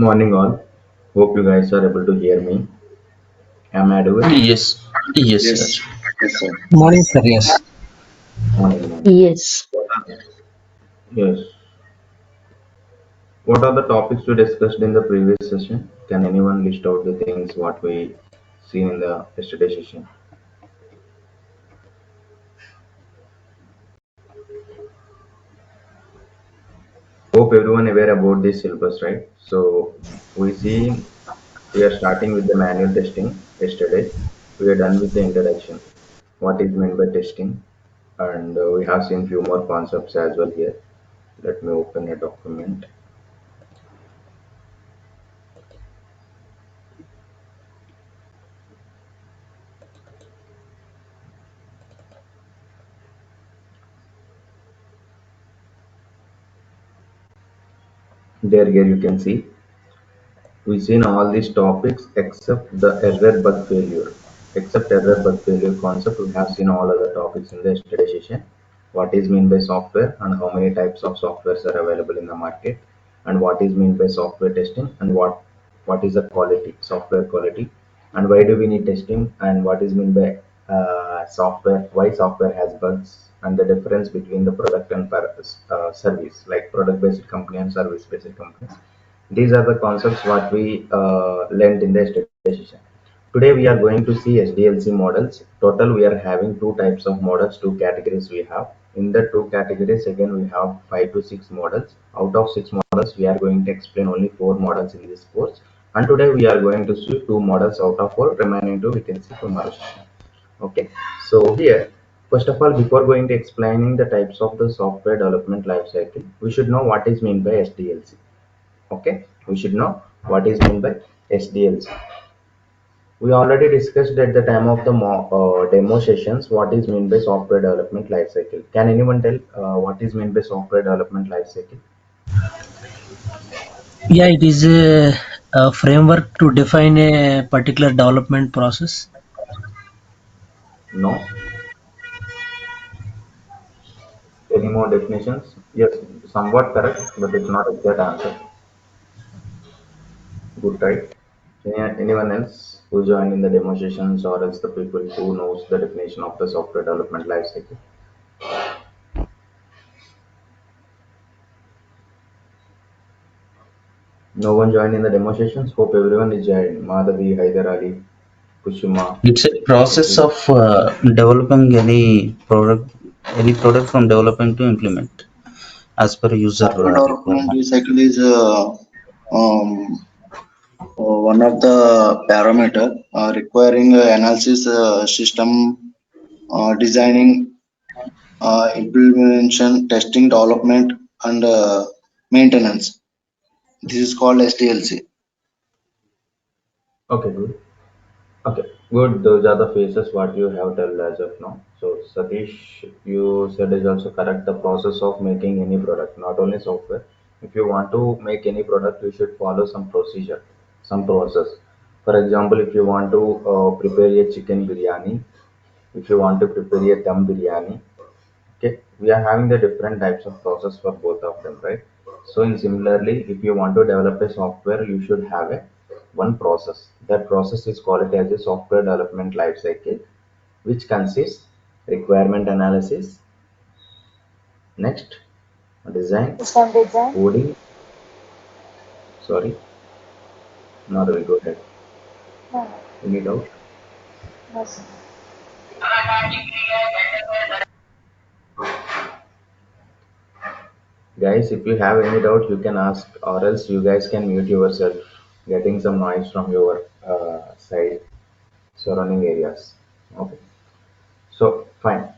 Morning all. Hope you guys are able to hear me. Am I audible? Yes, yes, Yes, Raj. yes, sir. Morning, sir. Yes. Morning, morning. Yes. Yes. What are the topics we discussed in the previous session? Can anyone list out the things what we seen in the yesterday session? Hope everyone aware about this syllabus, right? So we are starting with the manual testing yesterday. We are done with the introduction. What is meant by testing? And we have seen few more concepts as well here. Let me open a document. There here you can see we've seen all these topics except the error bug failure. Except error bug failure concept, we have seen all other topics in the yesterday session. What is mean by software and how many types of softwares are available in the market, and what is mean by software testing, and what is the quality, software quality, and why do we need testing, and what is mean by software, why software has bugs, and the difference between the product and service, like product based company and service based company. These are the concepts what we learned in the yesterday session. Today we are going to see SDLC models. Total we are having two types of models, two categories we have. In the two categories again we have 5 to 6 models. Out of 6 models we are going to explain only 4 models in this course. And today we are going to see 2 models out of 4. Remaining 2 we can see tomorrow. Okay. So here first of all, before going to explaining the types of the software development lifecycle, we should know what is meant by SDLC. Okay, we should know what is meant by SDLC. We already discussed at the time of the demo sessions what is meant by software development lifecycle. Can anyone tell what is meant by software development lifecycle? Yeah, it is a framework to define a particular development process. No. Any more definitions? Yes, somewhat correct, but it's not exact answer. Good, right? Anyone else who joined in the demo sessions or else the people who knows the definition of the software development lifecycle? No one joined in the demo sessions. Hope everyone is joined. Madhavi, Hyder Ali, Kushuma, It's a process Nitin. of developing any product from developing to implement as per user Software development requirement. cycle is um, one of the parameter requiring analysis system designing, implementation, testing, development, and maintenance. This is called SDLC. Okay, good. Okay, good. Those are the phases what you have told as of now. So, Satish, you said is also correct. The process of making any product, not only software. If you want to make any product, you should follow some procedure, some process. For example, if you want to prepare a chicken biryani, if you want to prepare a dum biryani, okay, we are having the different types of process for both of them, right? So in similarly, if you want to develop a software, you should have a one process. That process is called as a software development life cycle, which consists requirement analysis, next design, System design. coding. Sorry, now we go ahead. No, no, Any doubt? no, sir. Guys, if you have any doubt, you can ask, or else you guys can mute yourself, getting some noise from your side, surrounding areas. Okay. So fine.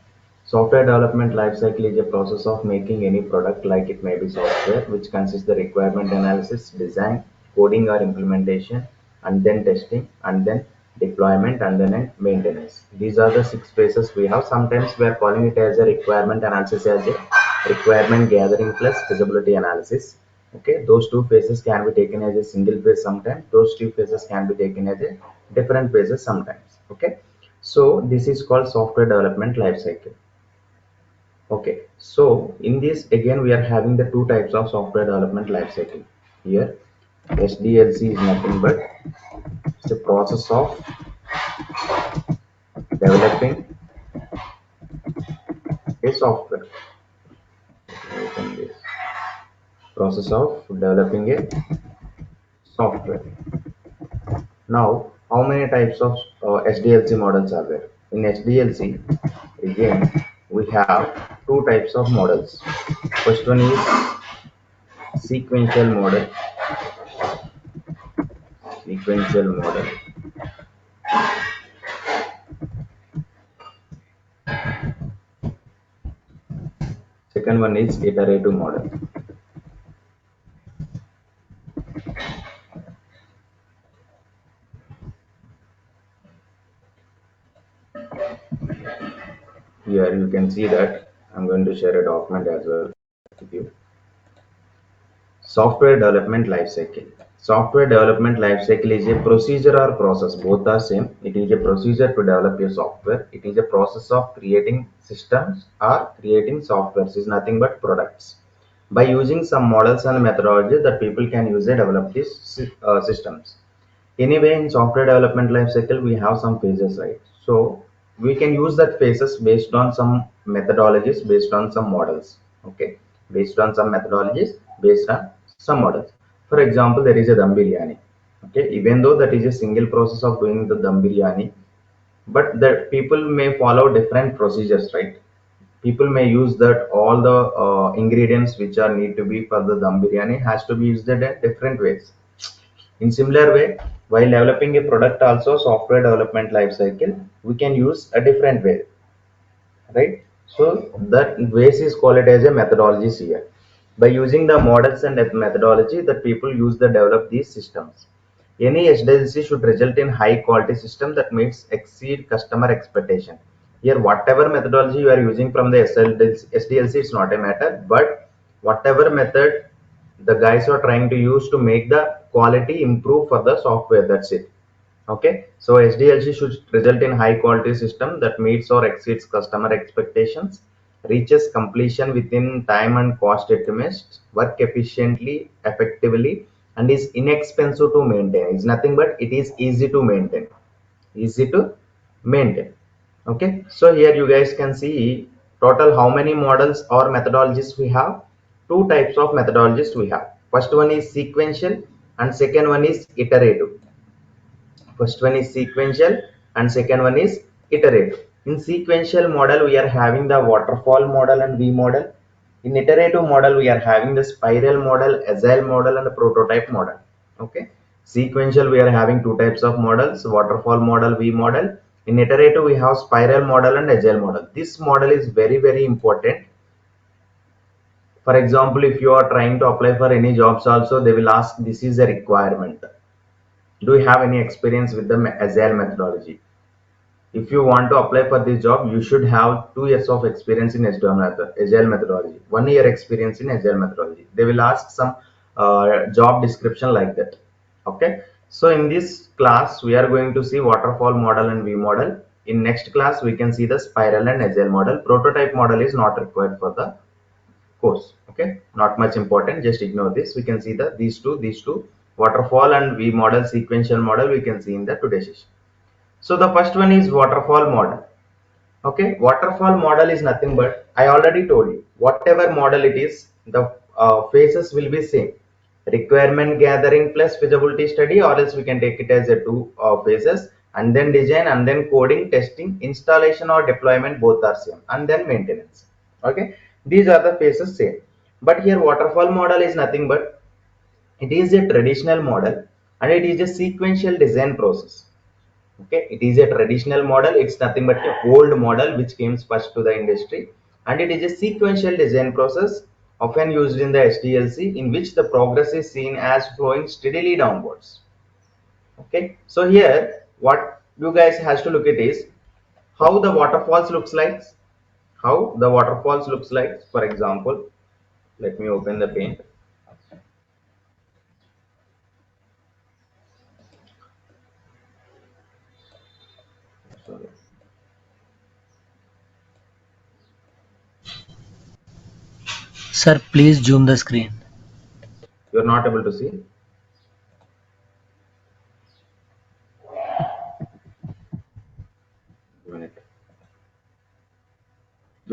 Software development lifecycle is a process of making any product, like it may be software, which consists the requirement analysis, design, coding or implementation, and then testing, and then deployment, and then maintenance. These are the 6 phases we have. Sometimes we are calling it as a requirement analysis, as a requirement gathering plus feasibility analysis. Okay, those two phases can be taken as a single phase sometimes. Those two phases can be taken as a different phases sometimes. Okay, so this is called software development lifecycle. Okay, so in this again we are having the two types of software development lifecycle here. SDLC is nothing but it's a process of developing a software. Open this. Process of developing a software. Now, how many types of SDLC models are there? In SDLC, again, we have two types of models. First one is sequential model. Sequential model. Second one is iterative model. Here you can see that I'm going to share a document as well with you. Software development lifecycle. Software development lifecycle is a procedure or process. Both are same. It is a procedure to develop your software. It is a process of creating systems or creating softwares. Is nothing but products. By using some models and methodologies that people can use to develop these systems. Anyway, in software development lifecycle, we have some phases, right? So we can use that phases based on some methodologies, based on some models. Okay, based on some methodologies, based on some models. For example, there is a dum biryani. Okay, even though that is a single process of doing the dum biryani, but the people may follow different procedures, right? People may use that all the ingredients which are need to be for the dum biryani has to be used in different ways. In similar way, while developing a product also software development life cycle, we can use a different way, right? So that ways is called it as a methodologies here. By using the models and methodology that people use to develop these systems. Any SDLC should result in high quality system that meets exceed customer expectation. Here, whatever methodology you are using from the SDLC, it's not a matter, but whatever method the guys are trying to use to make the quality improve for the software, that's it. Okay, so SDLC should result in high quality system that meets or exceeds customer expectations, reaches completion within time and cost estimates, work efficiently, effectively, and is inexpensive to maintain. It's nothing but it is easy to maintain. Easy to maintain. Okay, so here you guys can see total how many models or methodologies we have. Two types of methodologies we have. First one is sequential and second one is iterative. First one is sequential and second one is iterative. In sequential model, we are having the waterfall model and V model. In iterative model, we are having the spiral model, agile model, and the prototype model. Okay. Sequential, we are having two types of models, waterfall model, V model. In iterative, we have spiral model and agile model. This model is very, very important. For example, if you are trying to apply for any jobs also, they will ask, this is a requirement. Do you have any experience with the agile methodology? If you want to apply for this job, you should have 2 years of experience in agile methodology, 1 year experience in agile methodology. They will ask some job description like that. Okay. So in this class, we are going to see waterfall model and V model. In next class, we can see the spiral and agile model. Prototype model is not required for the course. Okay. Not much important. Just ignore this. We can see the these two waterfall and V model, sequential model. We can see in the today's session. So the first one is waterfall model. Okay, waterfall model is nothing but I already told you whatever model it is, the phases will be same. Requirement gathering plus feasibility study, or else we can take it as a two phases, and then design and then coding, testing, installation or deployment both are same, and then maintenance. Okay, these are the phases same. But here waterfall model is nothing but it is a traditional model and it is a sequential design process. Okay, it is a traditional model. It's nothing but a old model which came first to the industry, and it is a sequential design process often used in the SDLC in which the progress is seen as flowing steadily downwards. Okay, so here what you guys has to look at is how the waterfalls looks like. How the waterfalls looks like. For example, let me open the paint. Sorry, Sir, please zoom the screen. you're not able to see.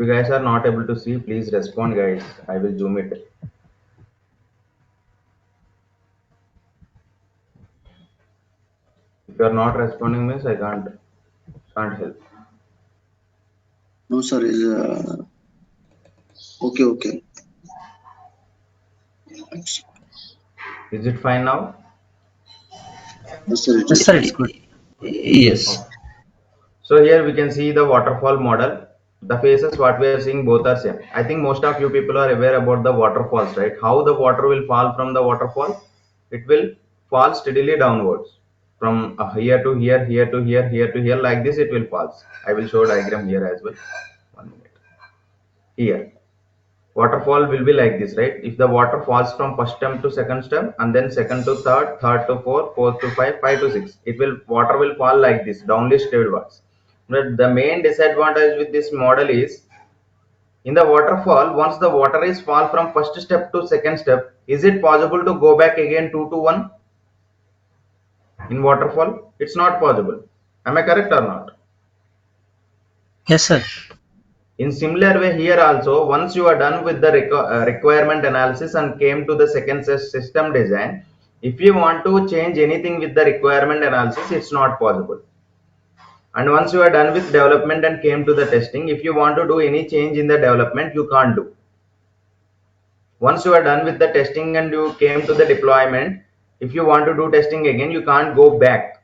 you guys are not able to see, please respond, guys. I will zoom it. If you are not responding, means I can't help. No, sir. Is okay. Okay. Is it fine now? Yes, sir. It Yes, is sir, fine. it's good. Yes. Okay. So here we can see the waterfall model. The phases what we are seeing both are same. I think most of you people are aware about the waterfalls, right? How the water will fall from the waterfall? It will fall steadily downwards from here to here, here to here, here to here. Like this, it will fall. I will show diagram here as well. 1 minute. Here, waterfall will be like this, right? If the water falls from first stem to second stem, and then second to third, third to fourth, fourth to five, five to six, it will water will fall like this, downly stairwards. But the main disadvantage with this model is in the waterfall, once the water is fall from first step to second step, is it possible to go back again 2 to 1 in waterfall? It's not possible. Am I correct or not? Yes, sir. In similar way here also, once you are done with the requirement analysis and came to the second system design, if you want to change anything with the requirement analysis, it's not possible. And once you are done with development and came to the testing, if you want to do any change in the development, you can't do. Once you are done with the testing and you came to the deployment, if you want to do testing again, you can't go back.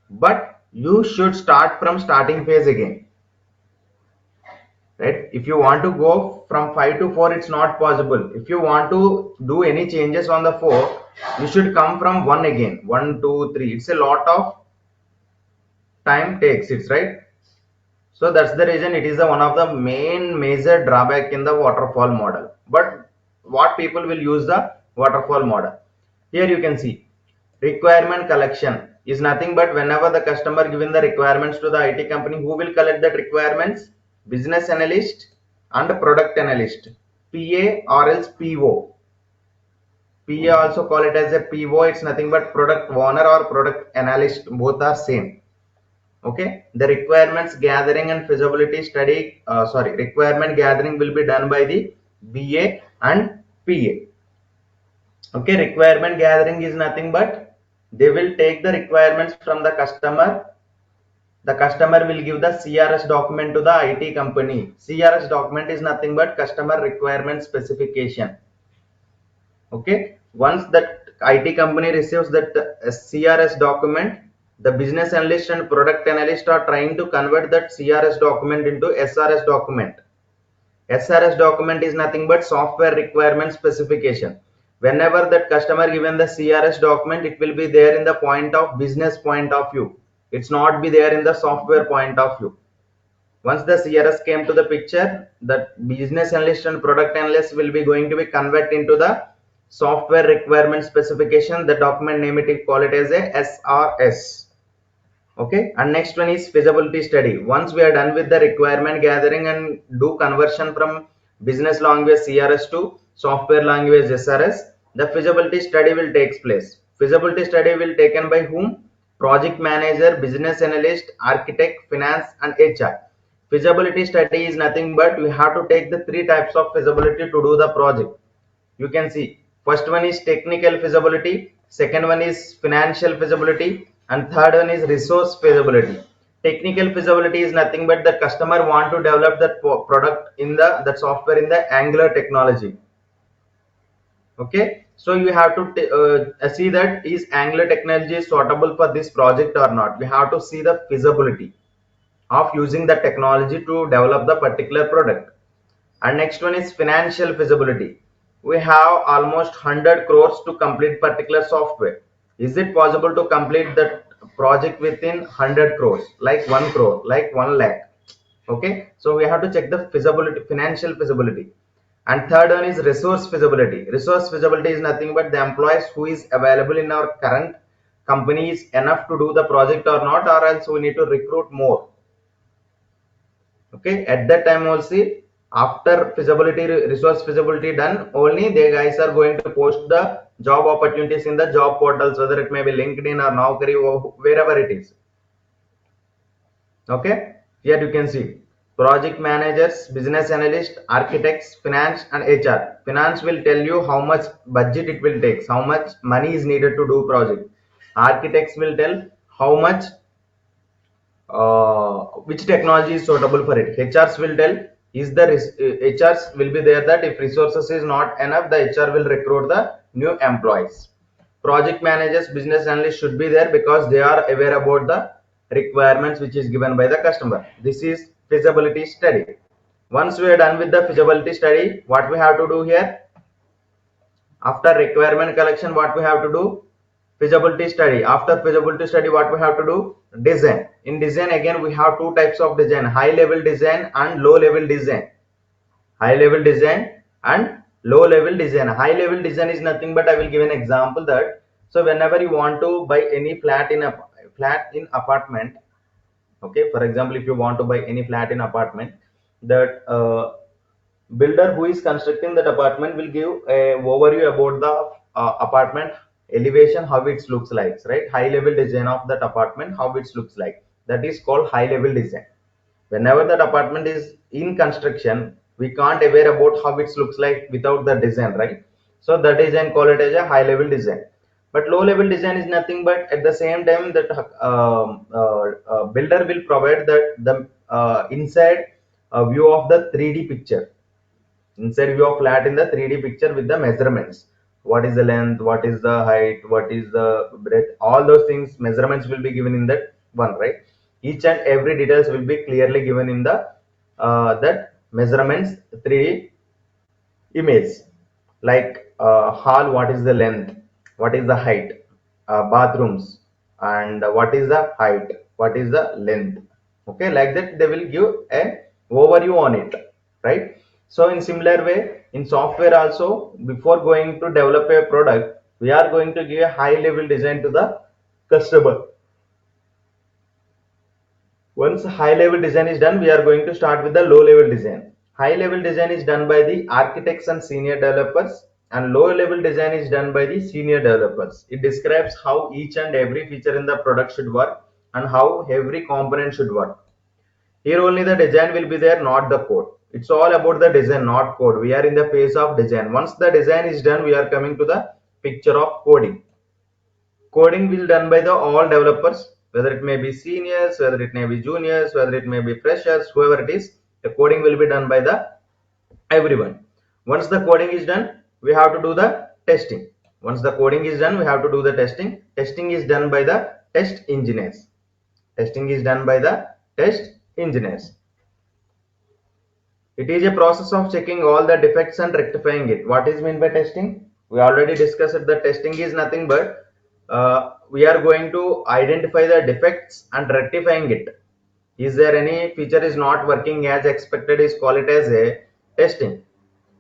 But you should start from starting phase again. Right? If you want to go from 5 to 4, it's not possible. If you want to do any changes on the 4, you should come from 1 again. 1, 2, 3. It's a lot of time takes it, right? So that's the reason it is one of the main major drawback in the waterfall model. But what people will use the waterfall model? Here you can see requirement collection is nothing but whenever the customer given the requirements to the IT company, who will collect that requirements? Business analyst and product analyst, PA or else PO. PA also call it as a PO. It's nothing but product owner or product analyst. Both are same. Okay, the requirements gathering and feasibility study, requirement gathering will be done by the BA and PA. Okay, requirement gathering is nothing but they will take the requirements from the customer. The customer will give the CRS document to the IT company. CRS document is nothing but customer requirement specification. Okay, once that IT company receives that CRS document, the business analyst and product analyst are trying to convert that CRS document into SRS document. SRS document is nothing but software requirement specification. Whenever that customer given the CRS document, it will be there in the point of business point of view. It's not be there in the software point of view. Once the CRS came to the picture, the business analyst and product analyst will be going to be convert into the software requirement specification. The document name it call it as a SRS. Okay, and next one is feasibility study. Once we are done with the requirement gathering and do conversion from business language CRS to software language SRS, the feasibility study will take place. Feasibility study will taken by whom? Project manager, business analyst, architect, finance and HR. Feasibility study is nothing but we have to take the 3 types of feasibility to do the project. You can see first one is technical feasibility, second one is financial feasibility, and third one is resource feasibility. Technical feasibility is nothing but the customer want to develop that product in the that software in the Angular technology. Okay, so you have to see that is Angular technology suitable for this project or not. We have to see the feasibility of using the technology to develop the particular product. And next one is financial feasibility. We have almost 100 crores to complete particular software. Is it possible to complete that project within 100 crores, like 1 crore, like 1 lakh? Okay, so we have to check the feasibility, financial feasibility. And third one is resource feasibility. Resource feasibility is nothing but the employees who is available in our current company is enough to do the project or not, or else we need to recruit more. Okay, at that time also, after feasibility, resource feasibility done, only they guys are going to post the job opportunities in the job portals, whether it may be LinkedIn or Naukri or wherever it is. Okay, here you can see project managers, business analysts, architects, finance and HR. Finance will tell you how much budget it will take, how much money is needed to do project. Architects will tell how much which technology is suitable for it. HRs will tell is the HRs will be there that if resources is not enough, the HR will recruit the new employees. Project managers, business analysts should be there because they are aware about the requirements which is given by the customer. This is feasibility study. Once we are done with the feasibility study, what we have to do here? After requirement collection, what we have to do? Feasibility study. After feasibility study, what we have to do? Design. In design, again, we have two types of design: high level design and low level design. High level design and low level design. High level design is nothing but, I will give an example that, so whenever you want to buy any flat in apartment, okay, for example, if you want to buy any flat in apartment, that builder who is constructing that apartment will give a overview about the apartment elevation, how it looks like, right? High level design of that apartment, how it looks like, that is called high level design. Whenever that apartment is in construction, we can't aware about how it looks like without the design, right? So the design call it as a high level design. But low level design is nothing but, at the same time, that builder will provide that the inside view of the 3D picture, inside view of flat in the 3D picture with the measurements. What is the length, what is the height, what is the breadth, all those things, measurements will be given in that one, right? Each and every details will be clearly given in the that measurements 3D image, like hall, what is the length, what is the height, bathrooms, and what is the height, what is the length. Okay, like that they will give a overview on it, right? So in similar way, in software also, before going to develop a product, we are going to give a high level design to the customer. Once high level design is done, we are going to start with the low level design. High level design is done by the architects and senior developers, and low level design is done by the senior developers. It describes how each and every feature in the product should work and how every component should work. Here only the design will be there, not the code. It's all about the design, not code. We are in the phase of design. Once the design is done, we are coming to the picture of coding. Coding will done by the all developers, whether it may be seniors, whether it may be juniors, whether it may be freshers, whoever it is, the coding will be done by the everyone. Once the coding is done, we have to do the testing. Once the coding is done, we have to do the testing. Testing is done by the test engineers. Testing is done by the test engineers. It is a process of checking all the defects and rectifying it. What is meant by testing? We already discussed that testing is nothing but we are going to identify the defects and rectifying it. Is there any feature is not working as expected, is call it as a testing.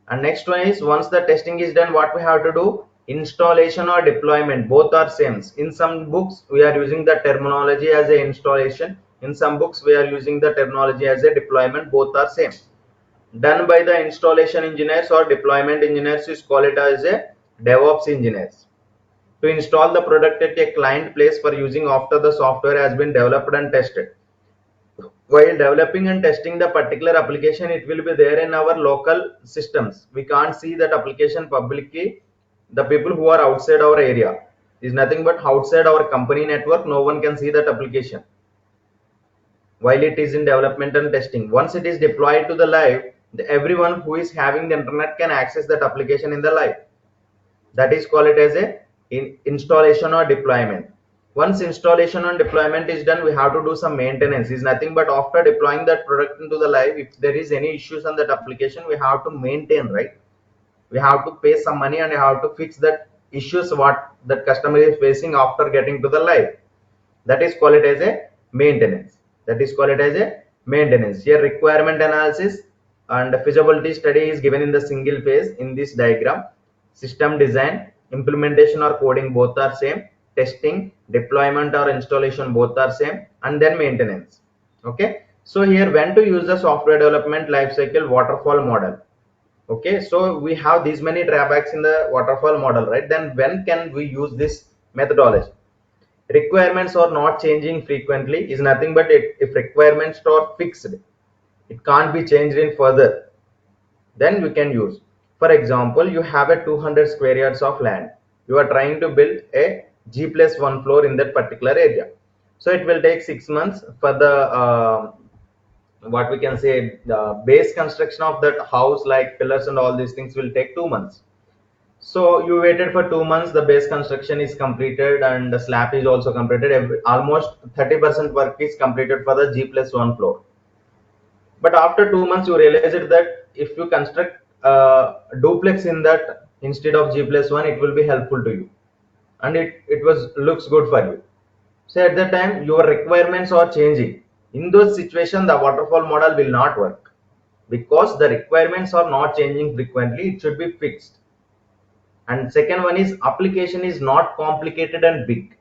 And next one is, once the testing is done, what we have to do? Installation or deployment, both are same. In some books we are using the terminology as a installation, in some books we are using the terminology as a deployment, both are same. Done by the installation engineers or deployment engineers is called it as a DevOps engineers. To install the product at a client place for using after the software has been developed and tested. While developing and testing the particular application, it will be there in our local systems. We can't see that application publicly. The people who are outside our area is nothing but outside our company network. No one can see that application while it is in development and testing. Once it is deployed to the live, everyone who is having the internet can access that application in the live. That is called it as a installation or deployment. Once installation and deployment is done, we have to do some maintenance. Is nothing but after deploying that product into the live, if there is any issues on that application, we have to maintain, right? We have to pay some money and we have to fix that issues what that customer is facing after getting to the live. That is called it as a maintenance. That is called it as a maintenance. Here requirement analysis and feasibility study is given in the single phase in this diagram. System design, implementation or coding, both are same. Testing, deployment or installation, both are same. And then maintenance. Okay, so here when to use the software development lifecycle waterfall model. Okay, so we have these many drawbacks in the waterfall model, right? Then when can we use this methodology? Requirements are not changing frequently is nothing but if requirements are fixed, It can't be changed in further. Then we can use. For example, you have a 200 square yards of land. You are trying to build a G plus 1 floor in that particular area. So it will take 6 months for the what we can say the base construction of that house, like pillars and all these things, will take 2 months. So you waited for 2 months, the base construction is completed and the slab is also completed. Almost 30% work is completed for the G plus 1 floor. But after 2 months, you realized that if you construct duplex in that instead of G plus 1, it will be helpful to you. And it was looks good for you. So at that time, your requirements are changing. In those situations, the waterfall model will not work because the requirements are not changing frequently. It should be fixed. And second one is application is not complicated and big.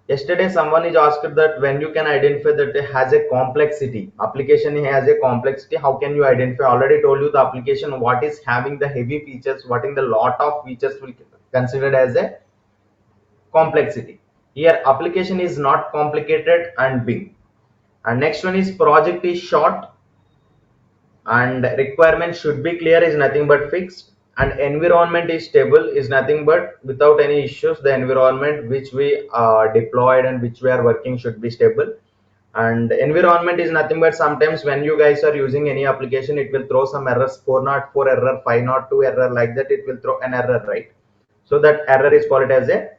Yesterday someone is asked that when you can identify that it has a complexity, application has a complexity, how can you identify? Already told you the application what is having the heavy features, what in the lot of features will considered as a complexity. Here application is not complicated and big. And next one is project is short and requirement should be clear is nothing but fixed, and environment is stable is nothing but without any issues the environment which we deployed and which we are working should be stable. And environment is nothing but sometimes when you guys are using any application it will throw some errors, 404 error, 502 error, like that it will throw an error, right? So that error is called as a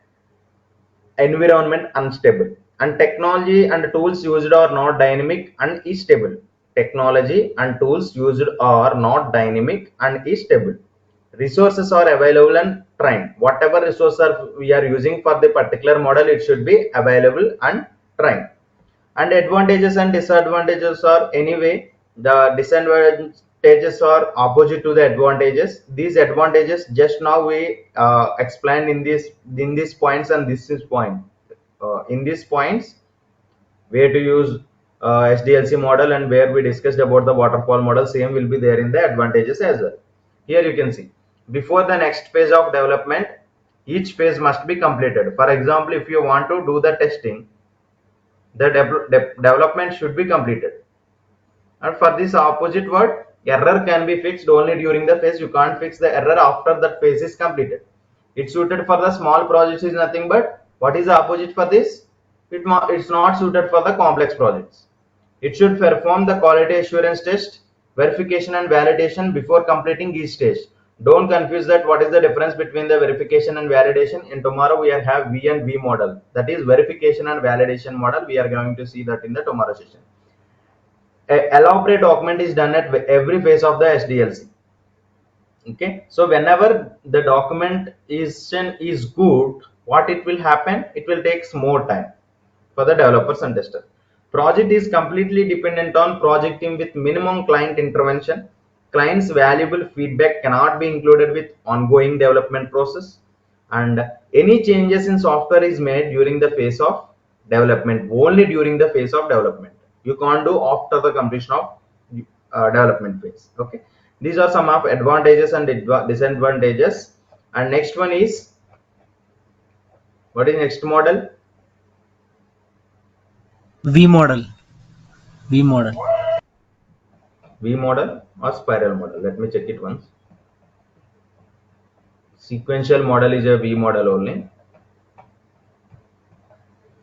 environment unstable. And technology and tools used are not dynamic and is stable. Technology and tools used are not dynamic and is stable. Resources are available and trained. Whatever resources we are using for the particular model, it should be available and trained. And advantages and disadvantages are anyway the disadvantages are opposite to the advantages. These advantages just now we explained in these points, and this is point in these points where to use SDLC model and where we discussed about the waterfall model, same will be there in the advantages as well. Here you can see before the next phase of development each phase must be completed. For example, if you want to do the testing, the development should be completed. And for this opposite word, error can be fixed only during the phase. You can't fix the error after that phase is completed. It's suited for the small projects is nothing but what is the opposite for this? It's not suited for the complex projects. It should perform the quality assurance test, verification and validation before completing each stage. Don't confuse that what is the difference between the verification and validation. In tomorrow we have V and V model. That is verification and validation model. We are going to see that in the tomorrow session. A elaborate document is done at every phase of the SDLC. Okay, so whenever the documentation is good, what it will happen? It will take more time for the developers and testers. Project is completely dependent on project team with minimum client intervention. Client's valuable feedback cannot be included with ongoing development process, and any changes in software is made during the phase of development, only during the phase of development. You can't do after the completion of development phase. Okay, these are some of advantages and disadvantages. And next one is, what is next model? V model. V model. V model or spiral model? Let me check it once. Sequential model is a V model only.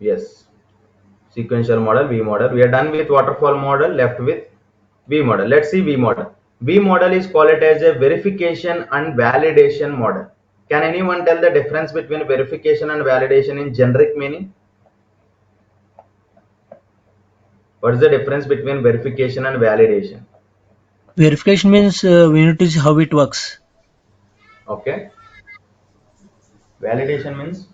Yes, sequential model, V model. We are done with waterfall model, left with V model. Let's see V model. V model is called as a verification and validation model. Can anyone tell the difference between verification and validation in generic meaning? What is the difference between verification and validation? Verification means we need to see how it works. Okay. Validation means,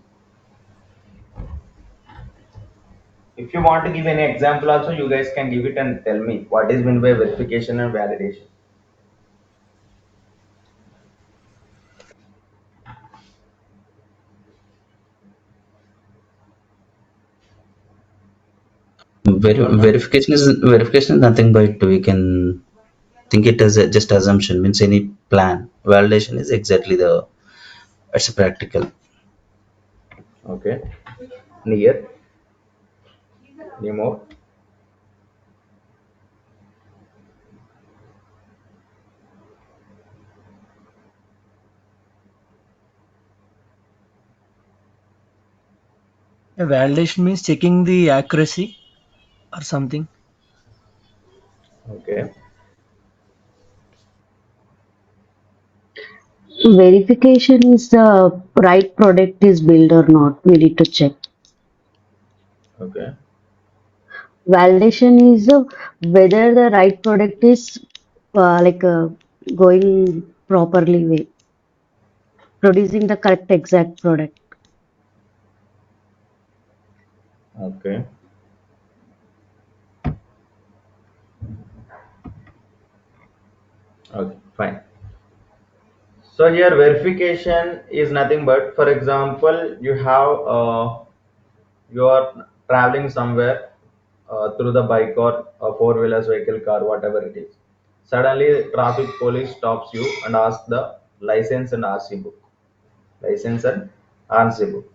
if you want to give any example also, you guys can give it and tell me what is meant by verification and validation. Anyone know? Verification is nothing but we can think it as a, just assumption, means any plan. Validation is exactly the, it's a practical. Okay. Near. Any more? A validation means checking the accuracy or something. Okay. Verification is the right product is built or not. We need to check. Okay. Validation is whether the right product is like going properly way, producing the correct exact product. Okay. Okay. Fine. So here verification is nothing but, for example, you are traveling somewhere through the bike or a four-wheelers vehicle, car, whatever it is. Suddenly, traffic police stops you and asks the license and RC book. License and RC book.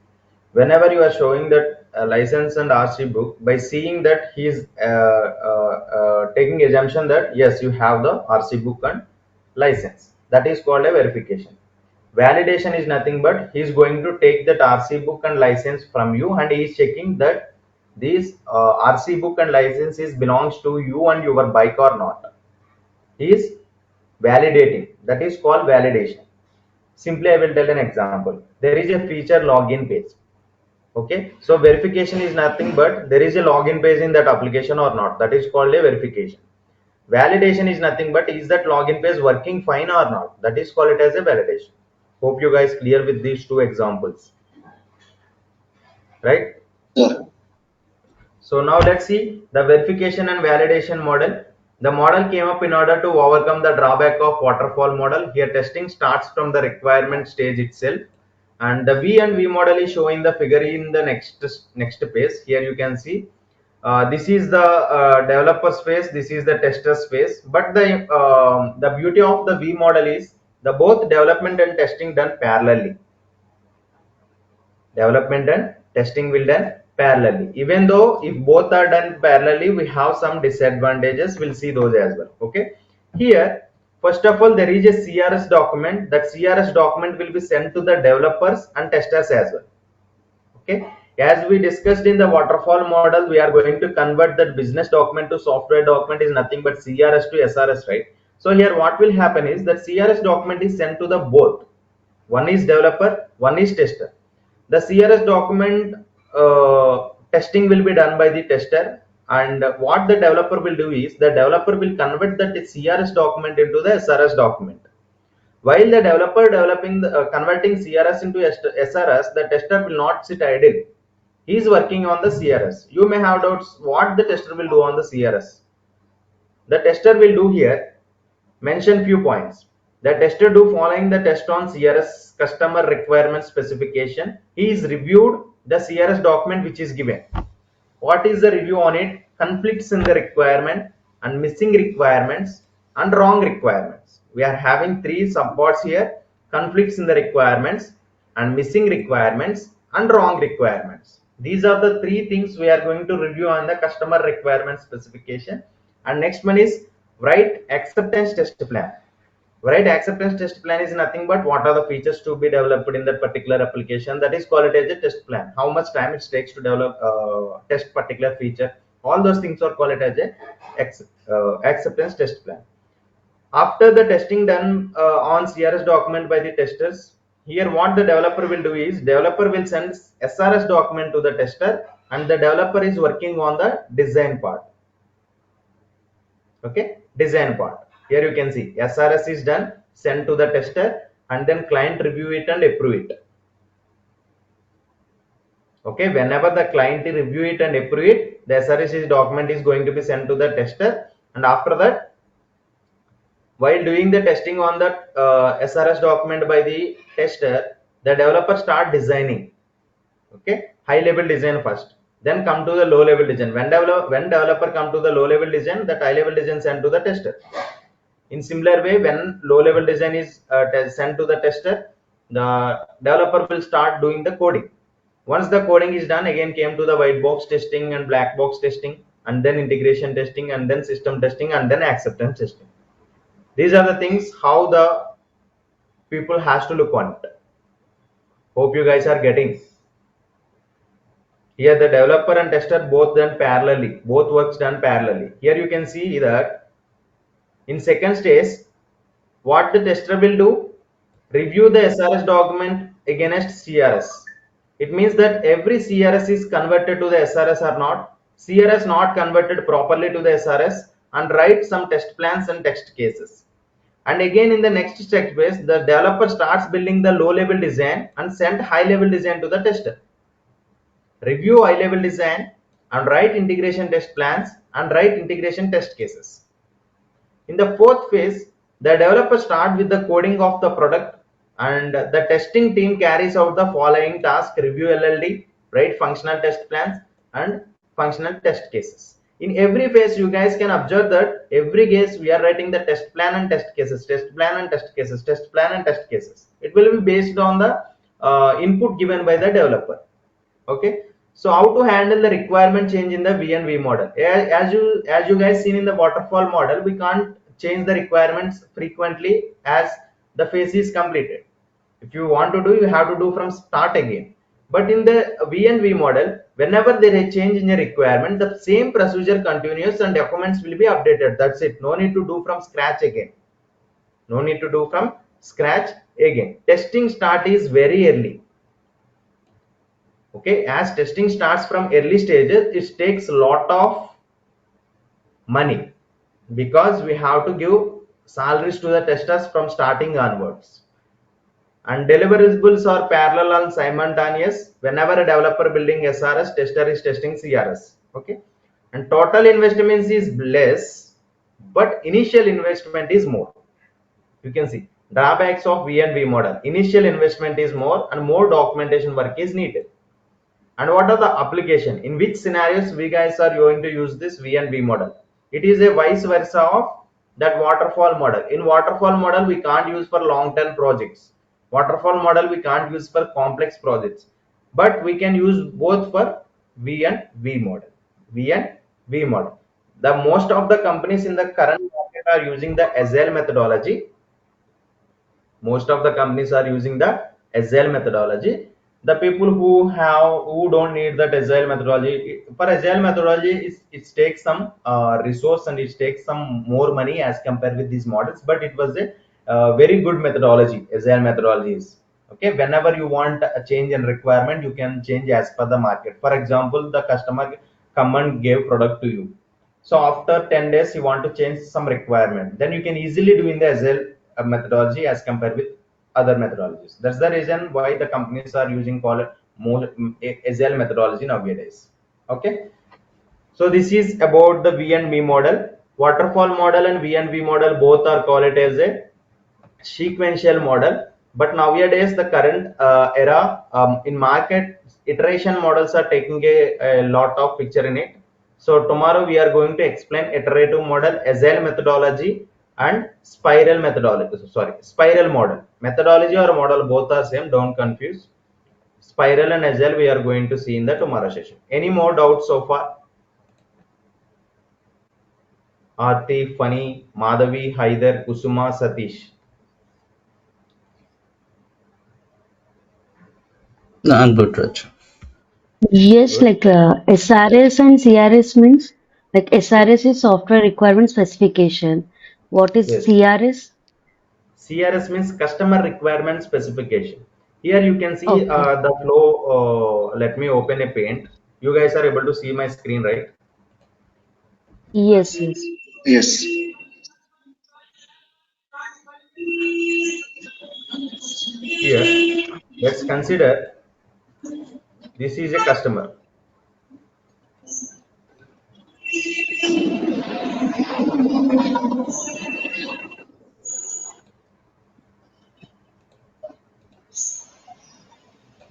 Whenever you are showing that license and RC book, by seeing that he is taking assumption that yes, you have the RC book and license. That is called a verification. Validation is nothing but he is going to take that RC book and license from you, and he is checking that this RC book and license is belongs to you and your bike or not. He is validating. That is called validation. Simply, I will tell an example. There is a feature login page. Okay, so verification is nothing but there is a login page in that application or not. That is called a verification. Validation is nothing but is that login page working fine or not. That is called it as a validation. Hope you guys clear with these two examples, right? Sir, So now let's see the verification and validation model. The model came up in order to overcome the drawback of waterfall model. Here testing starts from the requirement stage itself. And the V and V model is showing the figure in the next page. Here you can see this is the developer space, this is the tester space. But the beauty of the V model is the both development and testing done parallelly. Development and testing will done parallelly. Even though if both are done parallelly, we have some disadvantages. We'll see those as well. Okay, here first of all there is a CRS document. That CRS document will be sent to the developers and testers as well. Okay, as we discussed in the waterfall model, we are going to convert that business document to software document is nothing but CRS to SRS, right? So here what will happen is that CRS document is sent to the both. One is developer, one is tester. The CRS document testing will be done by the tester, and what the developer will do is the developer will convert that CRS document into the SRS document. While the developer developing converting CRS into SRS, the tester will not sit idle. He is working on the CRS. You may have doubts what the tester will do on the CRS. The tester will do here mention few points. The tester do following the test on CRS customer requirement specification. He is reviewed the CRS document which is given. What is the review on it? Conflicts in the requirement and missing requirements and wrong requirements. We are having three subparts here: conflicts in the requirements and missing requirements and wrong requirements. These are the three things we are going to review on the customer requirement specification. And next one is write acceptance test plan. Right, acceptance test plan is nothing but what are the features to be developed in that particular application. That is called as a test plan. How much time it takes to develop test particular feature. All those things are called as a acceptance test plan. After the testing done on CRS document by the testers, here what the developer will do is developer will send SRS document to the tester, and the developer is working on the design part. Okay, design part. Here you can see SRS is done, sent to the tester, and then client review it and approve it. Okay, whenever the client review it and approve it, the SRS document is going to be sent to the tester. And after that, while doing the testing on the SRS document by the tester, the developer start designing. Okay, high level design first, then come to the low level design. When developer come to the low level design, that high level design sent to the tester. In similar way, when low level design is sent to the tester, the developer will start doing the coding. Once the coding is done, again came to the white box testing and black box testing, and then integration testing, and then system testing, and then acceptance testing. These are the things how the people has to look on it. Hope you guys are getting. Here the developer and tester both done parallelly, both works done parallelly. Here you can see that in second stage, what the tester will do, review the SRS document against CRS. It means that every CRS is converted to the SRS or not, CRS not converted properly to the SRS, and write some test plans and test cases. And again in the next step phase, the developer starts building the low level design and send high level design to the tester. Review high level design and write integration test plans and write integration test cases. In the fourth phase, the developer starts with the coding of the product, and the testing team carries out the following task: review LLD, write functional test plans and functional test cases. In every phase, you guys can observe that every case we are writing the test plan and test cases, test plan and test cases, test plan and test cases. It will be based on the input given by the developer. Okay, so how to handle the requirement change in the V&V model? As you guys seen in the waterfall model, we can't change the requirements frequently as the phase is completed. If you want to do, you have to do from start again. But in the V&V model, whenever there is a change in a requirement, the same procedure continues and documents will be updated. That's it. No need to do from scratch again. No need to do from scratch again. Testing start is very early. Okay, as testing starts from early stages, it takes a lot of money because we have to give salaries to the testers from starting onwards, and deliverables are parallel and simultaneous. Whenever a developer building SRS, tester is testing CRS. Okay, and total investment is less, but initial investment is more. You can see drawbacks of V&V model: initial investment is more and more documentation work is needed. And what are the application, in which scenarios we guys are going to use this V&V model? It is a vice versa of that waterfall model. In waterfall model, we can't use for long term projects. Waterfall model we can't use for complex projects, but we can use both for V&V model. V&V model, the most of the companies in the current market are using the agile methodology. Most of the companies are using the agile methodology. The people who don't need that agile methodology, for agile methodology, it takes some resource and it takes some more money as compared with these models, but it was a very good methodology. Agile methodology is okay. Whenever you want a change in requirement, you can change as per the market. For example, the customer come and gave product to you, so after 10 days you want to change some requirement, then you can easily do in the agile methodology as compared with other methodologies. That's the reason why the companies are using call it more agile methodology nowadays. Okay, so this is about the V&V model. Waterfall model and V&V model both are called it as a sequential model. But nowadays the current era, in market, iteration models are taking a lot of picture in it. So tomorrow we are going to explain iterative model, agile methodology and spiral methodology. Sorry, spiral model. Methodology or model both are same, don't confuse. Spiral and agile we are going to see in the tomorrow session. Any more doubts so far? Aarti, Fani, Madhavi, Haider, Kusuma, Satish. No, I'm good, Raj. Yes, Good. like SRS and CRS means like SRS is software requirement specification. What is Yes. CRS? CRS means customer requirement specification. Here you can see Okay. the flow. Let me open a paint. You guys are able to see my screen, right? Yes, yes. Yes. Here, let's consider this is a customer.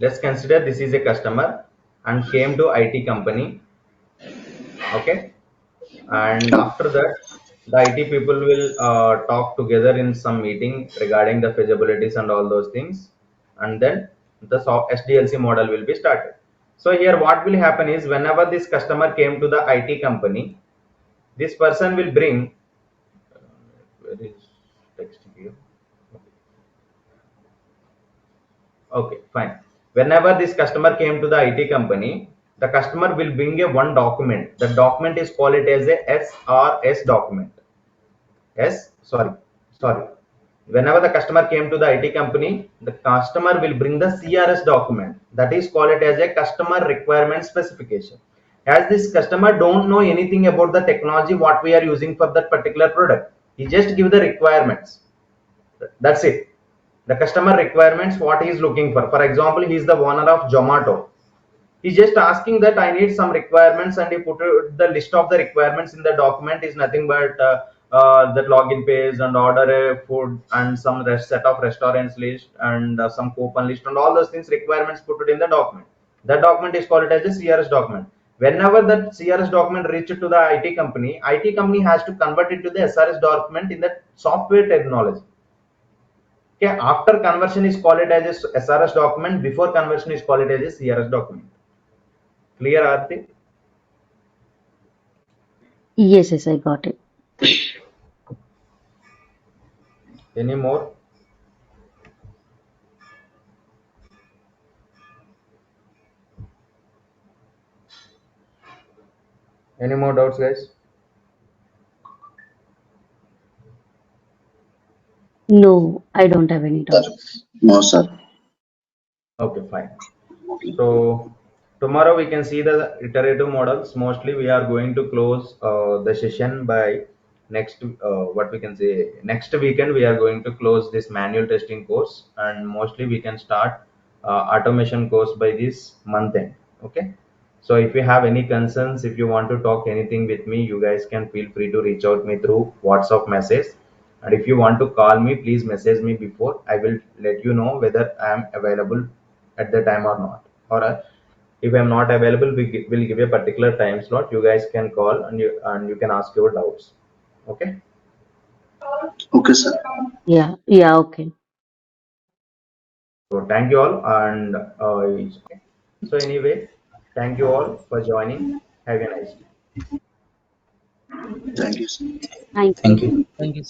Let's consider this is a customer and came to IT company. Okay, and after that, the IT people will talk together in some meeting regarding the feasibilities and all those things, and then the SDLC model will be started. So here what will happen is, whenever this customer came to the IT company, this person will bring, where is text here? Okay, fine. Whenever this customer came to the IT company, the customer will bring a one document. The document is called it as a SRS document. Sorry. Whenever the customer came to the IT company, the customer will bring the CRS document. That is called it as a customer requirement specification. As this customer don't know anything about the technology what we are using for that particular product, he just give the requirements. That's it. The customer requirements what he is looking for. For example, he is the owner of Zomato. He's just asking that I need some requirements, and he put the list of the requirements in the document is nothing but that login page and order a food and some set of restaurants list and some coupon list and all those things requirements put it in the document. That document is called as a CRS document. Whenever that CRS document reaches to the IT company has to convert it to the SRS document in the software technology. Okay, after conversion is called it as a SRS document. Before conversion is called it as a CRS document. Clear, Aarti? Yes, I got it. Any more? Any more doubts, guys? No, I don't have any Sir. doubts. No, sir. Okay, fine. So tomorrow we can see the iterative models. Mostly we are going to close the session by next what we can say next weekend. We are going to close this manual testing course, and mostly we can start automation course by this month end. Okay. So if you have any concerns, if you want to talk anything with me, you guys can feel free to reach out me through WhatsApp message. And if you want to call me, please message me before. I will let you know whether I am available at the time or not. Or if I'm not available, we'll give a particular time slot. You guys can call and you can ask your doubts. Okay. Okay, sir. Yeah, okay. So thank you all. And so anyway, thank you all for joining. Have a nice day. Thank you, sir. Thank Thank you. you. Thank you.